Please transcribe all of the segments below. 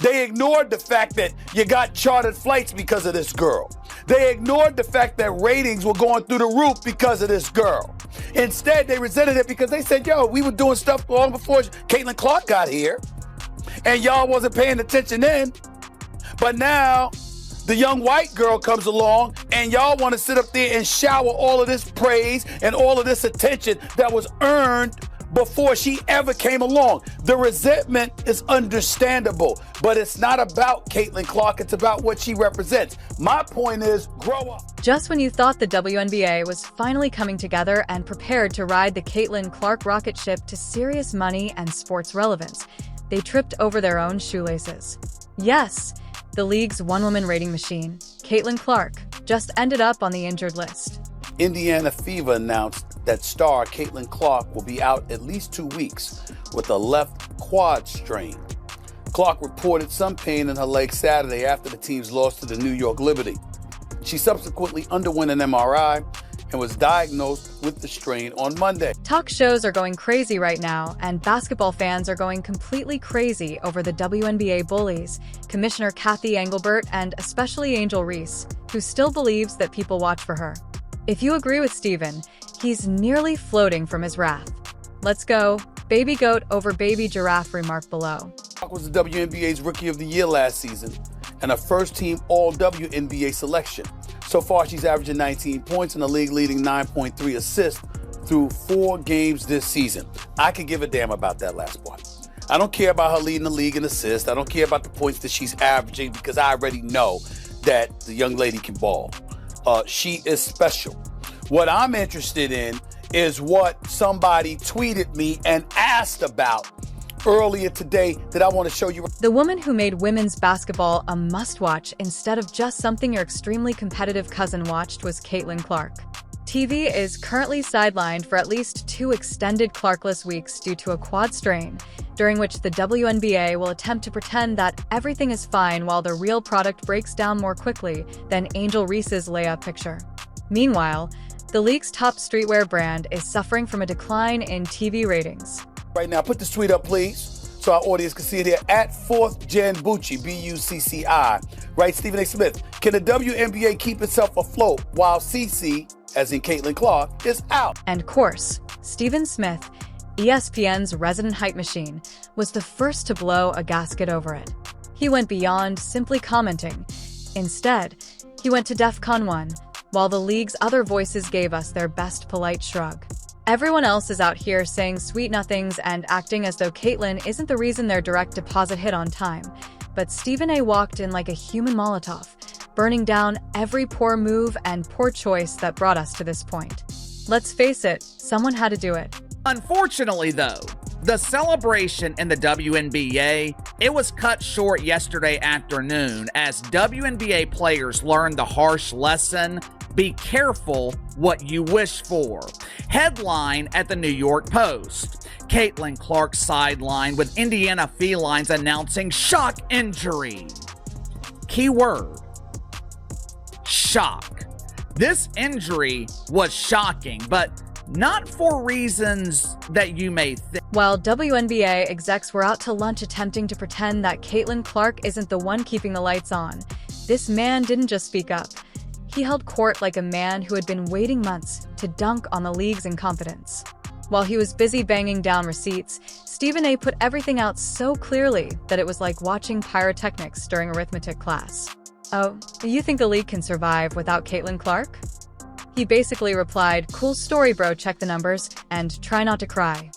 They ignored the fact that you got chartered flights because of this girl. They ignored the fact that ratings were going through the roof because of this girl. Instead, they resented it because they said, yo, we were doing stuff long before Caitlin Clark got here, and y'all wasn't paying attention then. But now, the young white girl comes along, and y'all want to sit up there and shower all of this praise and all of this attention that was earned before she ever came along. The resentment is understandable, but it's not about Caitlin Clark. It's about what she represents. My point is, grow up. Just when you thought the WNBA was finally coming together and prepared to ride the Caitlin Clark rocket ship to serious money and sports relevance, they tripped over their own shoelaces. Yes, the league's one-woman rating machine, Caitlin Clark, just ended up on the injured list. Indiana Fever announced that star Caitlin Clark will be out at least 2 weeks with a left quad strain. Clark reported some pain in her leg Saturday after the team's loss to the New York Liberty. She subsequently underwent an MRI and was diagnosed with the strain on Monday. Talk shows are going crazy right now, and basketball fans are going completely crazy over the WNBA bullies, Commissioner Kathy Engelbert and especially Angel Reese, who still believes that people watch for her. If you agree with Steven, he's nearly floating from his wrath. Let's go. Baby goat over baby giraffe remark below. Clark was the WNBA's Rookie of the Year last season and a first-team All-WNBA selection. So far, she's averaging 19 points and a league-leading 9.3 assists through 4 games this season. I could give a damn about that last part. I don't care about her leading the league in assists. I don't care about the points that she's averaging because I already know that the young lady can ball. She is special. What I'm interested in is what somebody tweeted me and asked about earlier today that I want to show you. The woman who made women's basketball a must-watch instead of just something your extremely competitive cousin watched was Caitlin Clark. TV is currently sidelined for at least 2 extended Clarkless weeks due to a quad strain, during which the WNBA will attempt to pretend that everything is fine while the real product breaks down more quickly than Angel Reese's layup picture. Meanwhile, the league's top streetwear brand is suffering from a decline in TV ratings. Right now, put this tweet up, please, so our audience can see it here. At 4th Gen Bucci, B-U-C-C-I, writes Stephen A. Smith, can the WNBA keep itself afloat while CC, as in Caitlin Clark, is out? And course, Stephen Smith, ESPN's resident hype machine, was the first to blow a gasket over it. He went beyond simply commenting. Instead, he went to DEFCON 1, while the league's other voices gave us their best polite shrug. Everyone else is out here saying sweet nothings and acting as though Caitlin isn't the reason their direct deposit hit on time. But Stephen A. walked in like a human Molotov, burning down every poor move and poor choice that brought us to this point. Let's face it, someone had to do it. Unfortunately, though, the celebration in the WNBA, it was cut short yesterday afternoon as WNBA players learned the harsh lesson: be careful what you wish for. Headline at the New York Post: Caitlin Clark sidelined with Indiana Felines announcing shock injury. Keyword: shock. This injury was shocking, but not for reasons that you may think. While WNBA execs were out to lunch attempting to pretend that Caitlin Clark isn't the one keeping the lights on, this man didn't just speak up. He held court like a man who had been waiting months to dunk on the league's incompetence. While he was busy banging down receipts, Stephen A. put everything out so clearly that it was like watching pyrotechnics during arithmetic class. Oh, you think the league can survive without Caitlin Clark? He basically replied, cool story bro, check the numbers, and try not to cry.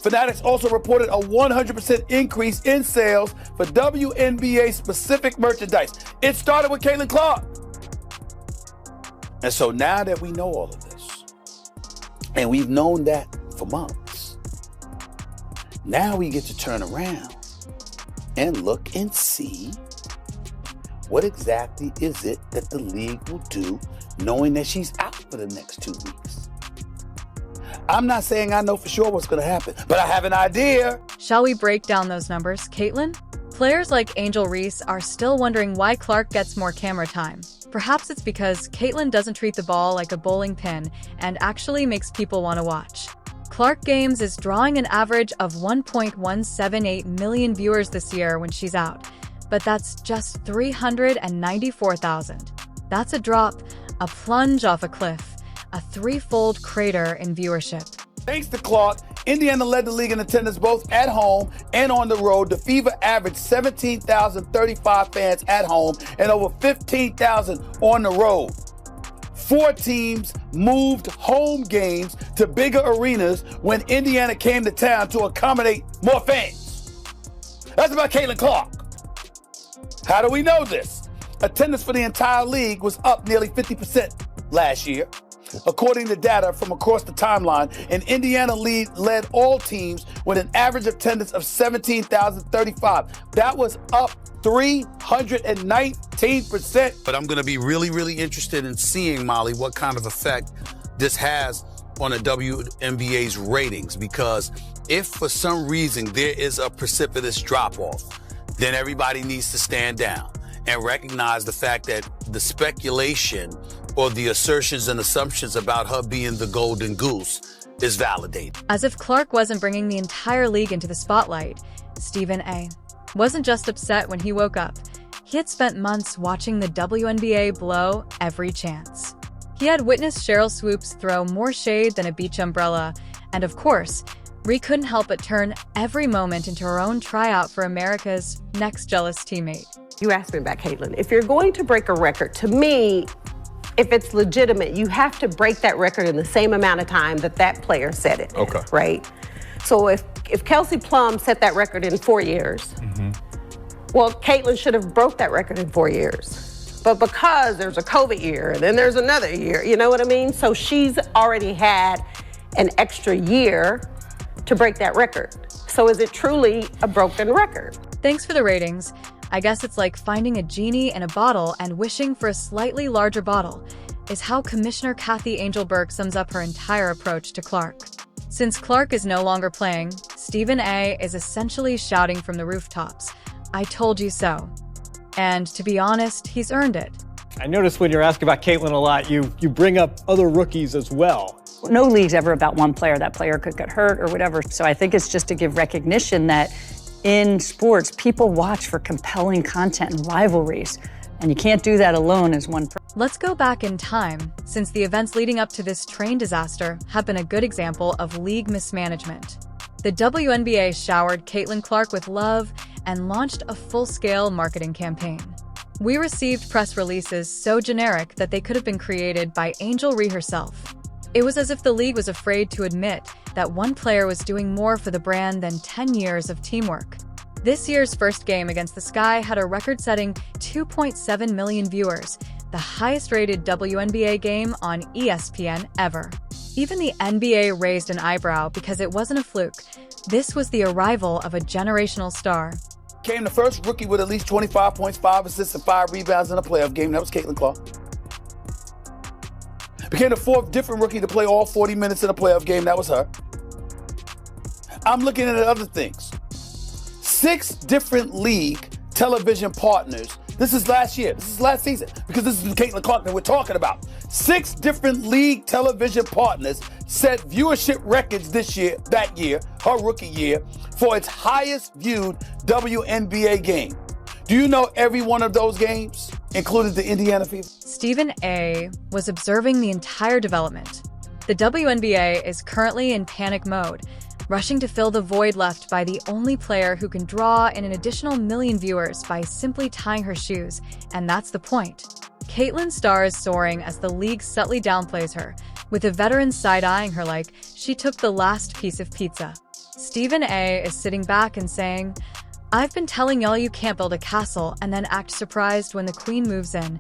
Fanatics also reported a 100% increase in sales for WNBA specific merchandise. It started with Caitlin Clark. And so now that we know all of this, and we've known that for months, now we get to turn around and look and see what exactly is it that the league will do knowing that she's out for the next 2 weeks. I'm not saying I know for sure what's going to happen, but I have an idea. Shall we break down those numbers, Caitlin? Players like Angel Reese are still wondering why Clark gets more camera time. Perhaps it's because Caitlin doesn't treat the ball like a bowling pin and actually makes people want to watch. Clark Games is drawing an average of 1.178 million viewers this year when she's out, but that's just 394,000. That's a drop, a plunge off a cliff, a threefold crater in viewership. Thanks to Clark, Indiana led the league in attendance both at home and on the road. The Fever averaged 17,035 fans at home and over 15,000 on the road. 4 teams moved home games to bigger arenas when Indiana came to town to accommodate more fans. That's about Caitlin Clark. How do we know this? Attendance for the entire league was up nearly 50% last year. According to data from across the timeline, and Indiana led all teams with an average attendance of 17,035. That was up 319%. But I'm going to be really, really interested in seeing, Molly, what kind of effect this has on the WNBA's ratings, because if for some reason there is a precipitous drop-off, then everybody needs to stand down and recognize the fact that the speculation or the assertions and assumptions about her being the golden goose is validated. As if Clark wasn't bringing the entire league into the spotlight, Stephen A. wasn't just upset when he woke up. He had spent months watching the WNBA blow every chance. He had witnessed Cheryl Swoops throw more shade than a beach umbrella, and of course, Ree couldn't help but turn every moment into her own tryout for America's next jealous teammate. You asked me about Caitlin. If you're going to break a record, to me, if it's legitimate, you have to break that record in the same amount of time that that player set it. Okay. Right? So if Kelsey Plum set that record in 4 years, well, Caitlin should have broke that record in 4 years. But because there's a COVID year and then there's another year, you know what I mean? So she's already had an extra year to break that record. So is it truly a broken record? Thanks for the ratings. I guess it's like finding a genie in a bottle and wishing for a slightly larger bottle, is how Commissioner Kathy Angel Burke sums up her entire approach to Clark. Since Clark is no longer playing, Stephen A. is essentially shouting from the rooftops, "I told you so." And to be honest, he's earned it. I noticed when you're asking about Caitlin a lot, you bring up other rookies as well. No league's ever about one player. That player could get hurt or whatever. So I think it's just to give recognition that in sports, people watch for compelling content and rivalries. And you can't do that alone as one person. Let's go back in time, since the events leading up to this train disaster have been a good example of league mismanagement. The WNBA showered Caitlin Clark with love and launched a full-scale marketing campaign. We received press releases so generic that they could have been created by Angel Reese herself. It was as if the league was afraid to admit that one player was doing more for the brand than 10 years of teamwork. This year's first game against the Sky had a record-setting 2.7 million viewers, the highest-rated WNBA game on ESPN ever. Even the NBA raised an eyebrow because it wasn't a fluke. This was the arrival of a generational star. Came the first rookie with at least 25 points, 5 assists, and 5 rebounds in a playoff game. That was Caitlin Clark. Became the 4th different rookie to play all 40 minutes in a playoff game. That was her. I'm looking at other things. 6 different league television partners. This is last year. This is last season, because this is Caitlin Clark that we're talking about. 6 different league television partners set viewership records that year, her rookie year, for its highest viewed WNBA game. Do you know every one of those games included the Indiana Fever? Stephen A. was observing the entire development. The WNBA is currently in panic mode, rushing to fill the void left by the only player who can draw in an additional million viewers by simply tying her shoes, and that's the point. Caitlin's star is soaring as the league subtly downplays her, with a veteran side-eyeing her like she took the last piece of pizza. Stephen A. is sitting back and saying, "I've been telling y'all you can't build a castle and then act surprised when the queen moves in,"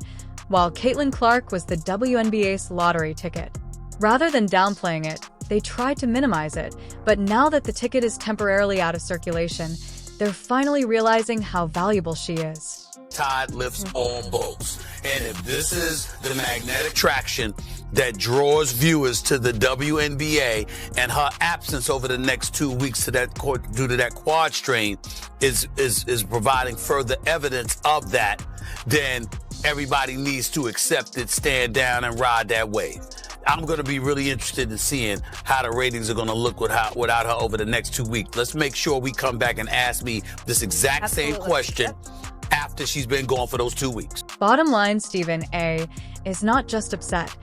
while Caitlin Clark was the WNBA's lottery ticket. Rather than downplaying it, they tried to minimize it, but now that the ticket is temporarily out of circulation, they're finally realizing how valuable she is. Tide lifts all boats. And if this is the magnetic traction that draws viewers to the WNBA, and her absence over the next 2 weeks due to that quad strain is providing further evidence of that, then everybody needs to accept it, stand down, and ride that wave. I'm going to be really interested in seeing how the ratings are going to look without her over the next 2 weeks. Let's make sure we come back and ask me this exact same question after that she's been gone for those 2 weeks. Bottom line, Stephen A. is not just upset.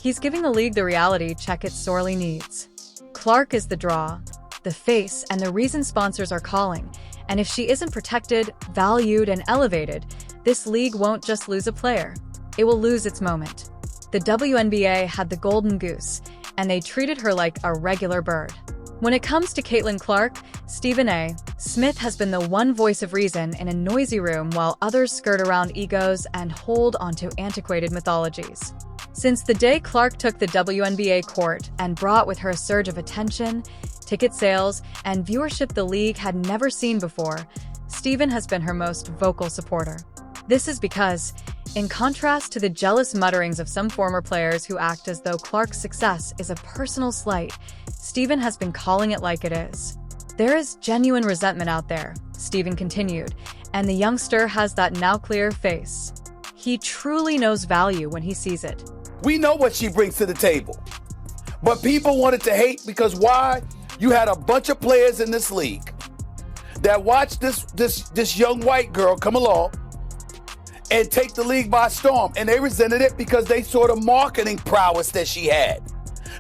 He's giving the league the reality check it sorely needs. Clark is the draw, the face, and the reason sponsors are calling. And if she isn't protected, valued, and elevated, this league won't just lose a player. It will lose its moment. The WNBA had the golden goose, and they treated her like a regular bird. When it comes to Caitlin Clark, Stephen A. Smith has been the one voice of reason in a noisy room while others skirt around egos and hold onto antiquated mythologies. Since the day Clark took the WNBA court and brought with her a surge of attention, ticket sales, and viewership the league had never seen before, Stephen has been her most vocal supporter. This is because, in contrast to the jealous mutterings of some former players who act as though Clark's success is a personal slight, Stephen has been calling it like it is. There is genuine resentment out there, Stephen continued, and the youngster has that now clear face. He truly knows value when he sees it. We know what she brings to the table. But people wanted to hate because why? You had a bunch of players in this league that watched this young white girl come along and take the league by storm. And they resented it because they saw the marketing prowess that she had.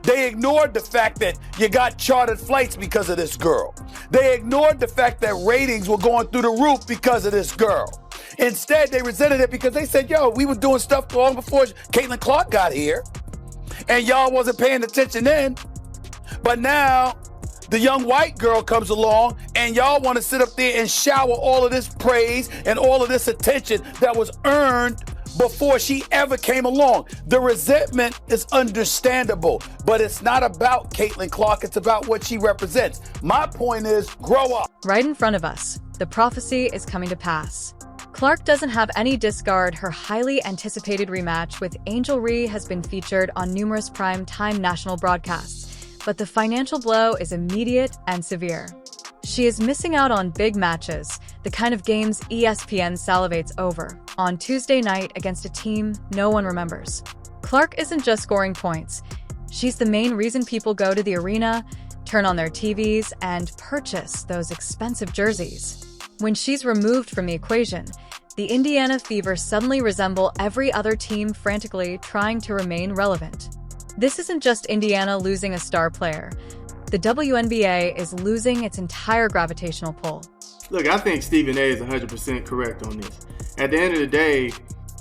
They ignored the fact that you got chartered flights because of this girl. They ignored the fact that ratings were going through the roof because of this girl. Instead, they resented it because they said, yo, we were doing stuff long before Caitlin Clark got here. And y'all wasn't paying attention then. But now, the young white girl comes along and y'all want to sit up there and shower all of this praise and all of this attention that was earned before she ever came along. The resentment is understandable, but it's not about Caitlin Clark. It's about what she represents. My point is, grow up. Right in front of us, the prophecy is coming to pass. Clark doesn't have any discard. Her highly anticipated rematch with Angel Reese has been featured on numerous prime-time national broadcasts, but the financial blow is immediate and severe. She is missing out on big matches, the kind of games ESPN salivates over, on Tuesday night against a team no one remembers. Clark isn't just scoring points. She's the main reason people go to the arena, turn on their TVs, and purchase those expensive jerseys. When she's removed from the equation, the Indiana Fever suddenly resemble every other team frantically trying to remain relevant. This isn't just Indiana losing a star player. The WNBA is losing its entire gravitational pull. Look, I think Stephen A. is 100% correct on this. At the end of the day,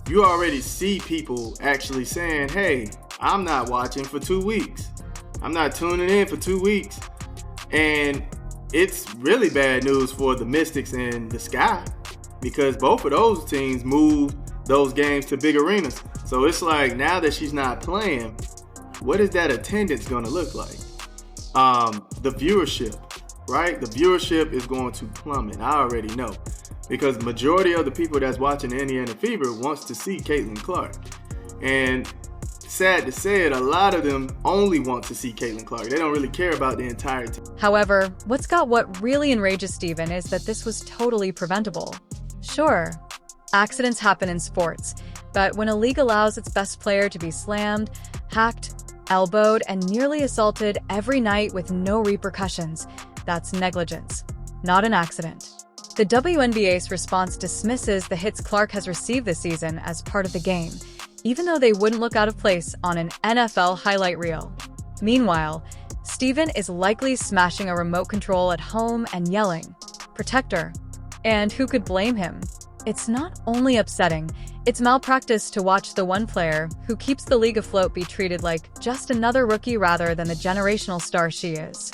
you already see people actually saying, hey, I'm not watching for 2 weeks. I'm not tuning in for 2 weeks. And it's really bad news for the Mystics and the Sky because both of those teams moved those games to big arenas. So it's like now that she's not playing, what is that attendance going to look like? The viewership, right? The viewership is going to plummet. I already know because the majority of the people that's watching the Indiana Fever wants to see Caitlin Clark. And sad to say it, a lot of them only want to see Caitlin Clark. They don't really care about the entire team. However, what really enrages Stephen is that this was totally preventable. Sure, accidents happen in sports, but when a league allows its best player to be slammed, hacked, elbowed, and nearly assaulted every night with no repercussions, that's negligence, not an accident. The WNBA's response dismisses the hits Clark has received this season as part of the game, even though they wouldn't look out of place on an NFL highlight reel. Meanwhile, Stephen is likely smashing a remote control at home and yelling, "Protect her." And who could blame him? It's not only upsetting, it's malpractice to watch the one player who keeps the league afloat be treated like just another rookie rather than the generational star she is.